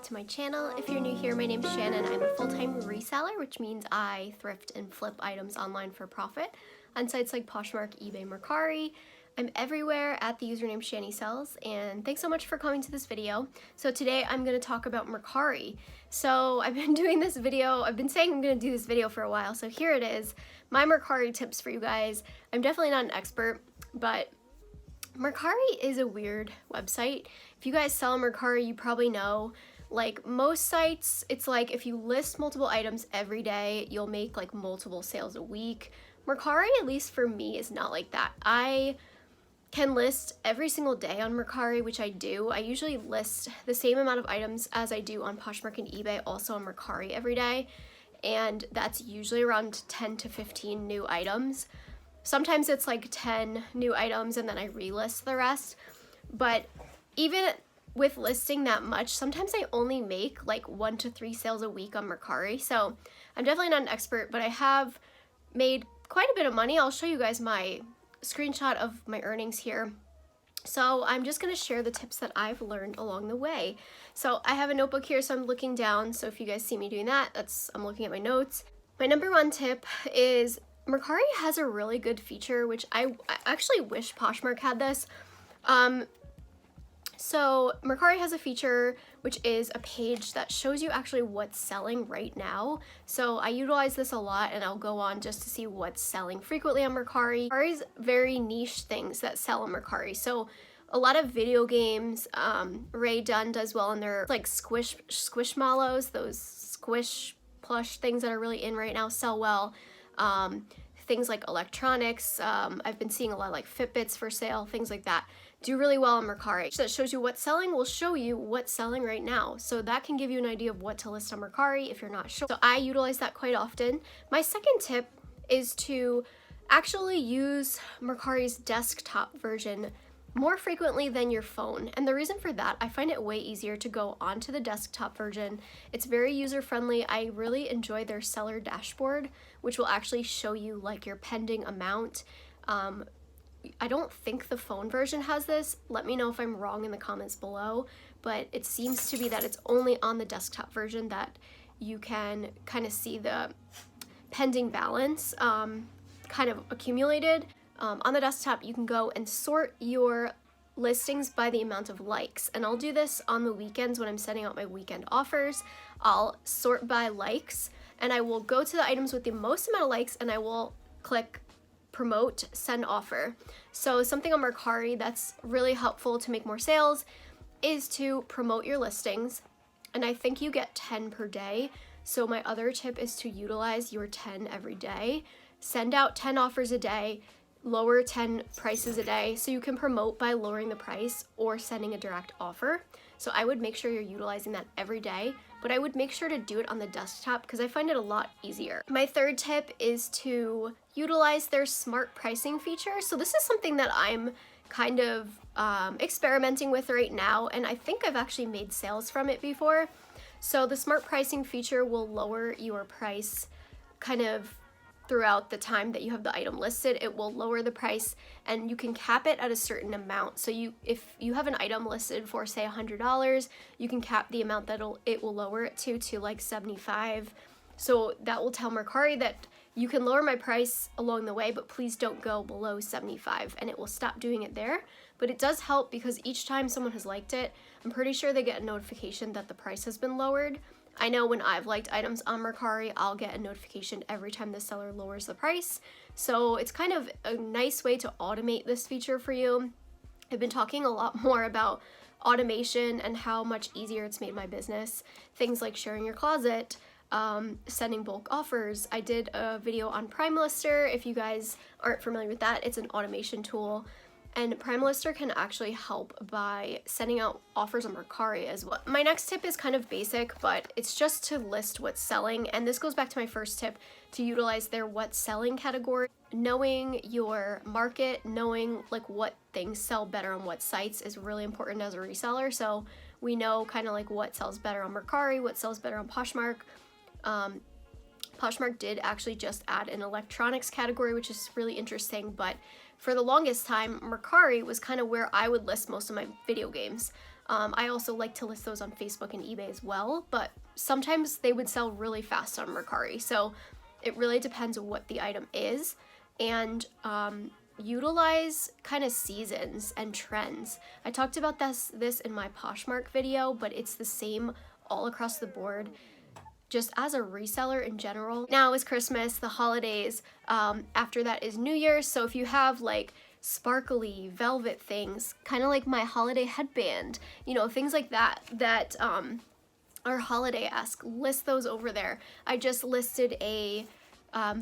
to my channel. If you're new here, my name's Shannon. I'm a full-time reseller, which means I thrift and flip items online for profit on sites like Poshmark, eBay, Mercari. I'm everywhere at the username @𝗀𝗎𝑠𝑒𝑙𝑠, and thanks so much for coming to this video. So today I'm going to talk about Mercari. So I've been doing this video, I've been saying I'm going to do this video for a while, so here it is, my Mercari tips for you guys. I'm definitely not an expert, but Mercari is a weird website. If you guys sell on Mercari, you probably know, like most sites, it's like if you list multiple items every day, you'll make like multiple sales a week. Mercari, at least for me, is not like that. I can list every single day on Mercari, which I do. I usually list the same amount of items as I do on Poshmark and eBay, also on Mercari every day, and that's usually around 10 to 15 new items. Sometimes it's like 10 new items and then I relist the rest, but even with listing that much, sometimes I only make like 1 to 3 sales a week on Mercari, so I'm definitely not an expert, but I have made quite a bit of money. I'll show you guys my screenshot of my earnings here. So I'm just going to share the tips that I've learned along the way. So I have a notebook here, so I'm looking down, so if you guys see me doing that, I'm looking at my notes. My number one tip is Mercari has a really good feature, which I actually wish Poshmark had this. So Mercari has a feature which is a page that shows you actually what's selling right now. So I utilize this a lot, and I'll go on just to see what's selling frequently on Mercari. Mercari's very niche things that sell on Mercari. So a lot of video games, Ray Dunn does well in their like squishmallows, those squish plush things that are really in right now, sell well. Things like electronics, I've been seeing a lot of like Fitbits for sale, things like that, do really well on Mercari. So that shows you what's selling, will show you what's selling right now. So that can give you an idea of what to list on Mercari if you're not sure. So I utilize that quite often. My second tip is to actually use Mercari's desktop version more frequently than your phone. And the reason for that, I find it way easier to go onto the desktop version. It's very user-friendly. I really enjoy their seller dashboard, which will actually show you like your pending amount. I don't think the phone version has this. Let me know if I'm wrong in the comments below, but it seems to be that it's only on the desktop version that you can kind of see the pending balance kind of accumulated. On the desktop, you can go and sort your listings by the amount of likes, and I'll do this on the weekends when I'm sending out my weekend offers. I'll sort by likes, and I will go to the items with the most amount of likes, and I will click promote, send offer. So something on Mercari that's really helpful to make more sales is to promote your listings, and I think you get 10 per day. So my other tip is to utilize your 10 every day. Send out 10 offers a day, lower 10 prices a day, so you can promote by lowering the price or sending a direct offer. So I would make sure you're utilizing that every day, but I would make sure to do it on the desktop because I find it a lot easier. My third tip is to utilize their smart pricing feature. So this is something that I'm kind of experimenting with right now, and I think I've actually made sales from it before. So the smart pricing feature will lower your price kind of throughout the time that you have the item listed. It will lower the price, and you can cap it at a certain amount. So if you have an item listed for say $100, you can cap the amount that it will lower it to like 75. So that will tell Mercari that you can lower my price along the way, but please don't go below 75, and it will stop doing it there. But it does help because each time someone has liked it, I'm pretty sure they get a notification that the price has been lowered. I know when I've liked items on Mercari, I'll get a notification every time the seller lowers the price. So it's kind of a nice way to automate this feature for you. I've been talking a lot more about automation and how much easier it's made my business. Things like sharing your closet, sending bulk offers. I did a video on PrimeLister. If you guys aren't familiar with that, it's an automation tool. And PrimeLister can actually help by sending out offers on Mercari as well. My next tip is kind of basic, but it's just to list what's selling. And this goes back to my first tip, to utilize their what's selling category. Knowing your market, knowing like what things sell better on what sites is really important as a reseller. So we know kind of like what sells better on Mercari, what sells better on Poshmark. Poshmark did actually just add an electronics category, which is really interesting, but for the longest time, Mercari was kind of where I would list most of my video games. I also like to list those on Facebook and eBay as well, but sometimes they would sell really fast on Mercari. So it really depends on what the item is, and utilize kind of seasons and trends. I talked about this in my Poshmark video, but it's the same all across the board, just as a reseller in general. Now is Christmas, the holidays, after that is New Year's, so if you have like sparkly velvet things, kind of like my holiday headband, you know, things like that are holiday-esque, list those over there. I just listed a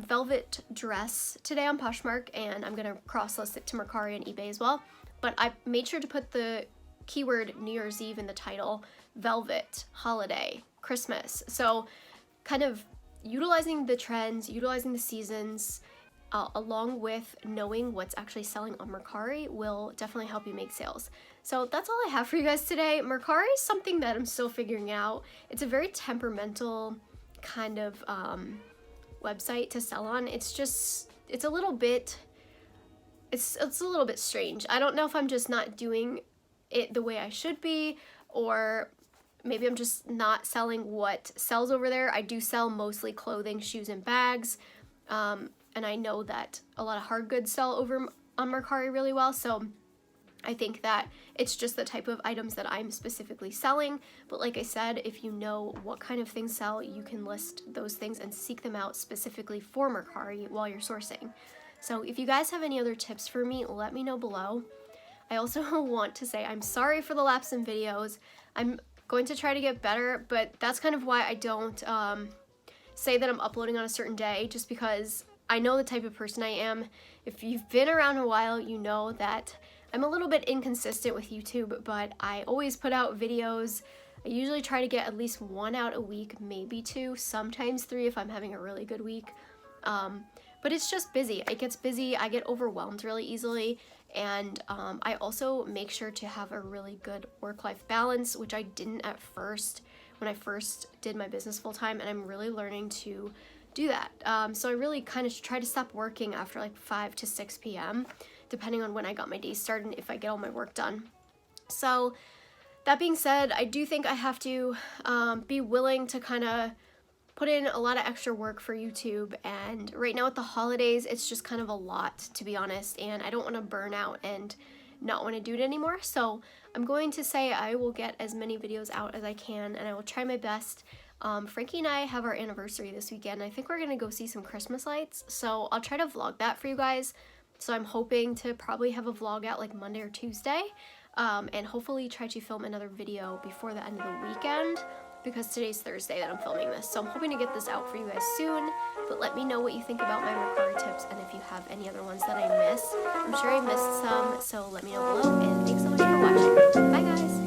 velvet dress today on Poshmark, and I'm gonna cross-list it to Mercari and eBay as well, but I made sure to put the keyword New Year's Eve in the title, velvet, holiday, Christmas. So kind of utilizing the trends, utilizing the seasons, along with knowing what's actually selling on Mercari will definitely help you make sales. So that's all I have for you guys today. Mercari is something that I'm still figuring out. It's a very temperamental kind of website to sell on. It's a little bit strange. I don't know if I'm just not doing it the way I should be, or maybe I'm just not selling what sells over there. I do sell mostly clothing, shoes, and bags, and I know that a lot of hard goods sell over on Mercari really well, so I think that it's just the type of items that I'm specifically selling. But like I said, if you know what kind of things sell, you can list those things and seek them out specifically for Mercari while you're sourcing. So if you guys have any other tips for me, let me know below. I also want to say I'm sorry for the lapse in videos. I'm going to try to get better, but that's kind of why I don't say that I'm uploading on a certain day, just because I know the type of person I am. If you've been around a while, you know that I'm a little bit inconsistent with YouTube, but I always put out videos. I usually try to get at least 1 out a week, maybe 2, sometimes 3 if I'm having a really good week. But it's just busy. It gets busy. I get overwhelmed really easily. And I also make sure to have a really good work-life balance, which I didn't at first when I first did my business full-time, and I'm really learning to do that. So I really kind of try to stop working after like 5 to 6 p.m. depending on when I got my day started and if I get all my work done. So that being said, I do think I have to be willing to kind of put in a lot of extra work for YouTube, and right now with the holidays, it's just kind of a lot, to be honest, and I don't want to burn out and not want to do it anymore. So I'm going to say I will get as many videos out as I can, and I will try my best. Frankie and I have our anniversary this weekend. I think we're gonna go see some Christmas lights, so I'll try to vlog that for you guys. So I'm hoping to probably have a vlog out like Monday or Tuesday, and hopefully try to film another video before the end of the weekend, because today's Thursday that I'm filming this. So I'm hoping to get this out for you guys soon, but let me know what you think about my Mercari tips, and if you have any other ones that I missed. I'm sure I missed some, so let me know below, and thanks so much for watching. Bye guys!